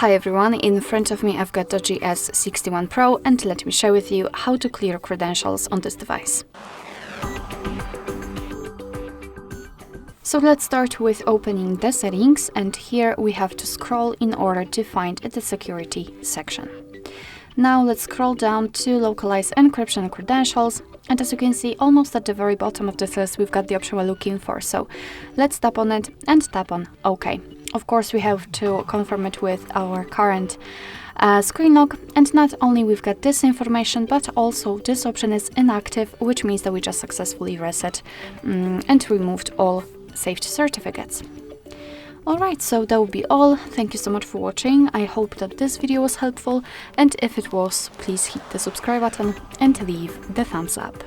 Hi everyone, in front of me I've got DOOGEE S61 Pro and let me share with you how to clear credentials on this device. So let's start with opening the settings, and here we have to scroll in order to find the security section. Now let's scroll down to localize encryption and credentials, and as you can see, almost at the very bottom of this list we've got the option we're looking for. So let's tap on it and tap on OK. Of course, we have to confirm it with our current screen lock, and not only we've got this information, but also this option is inactive, which means that we just successfully reset and removed all saved certificates. Alright, so that will be all. Thank you so much for watching. I hope that this video was helpful, and if it was, please hit the subscribe button and leave the thumbs up.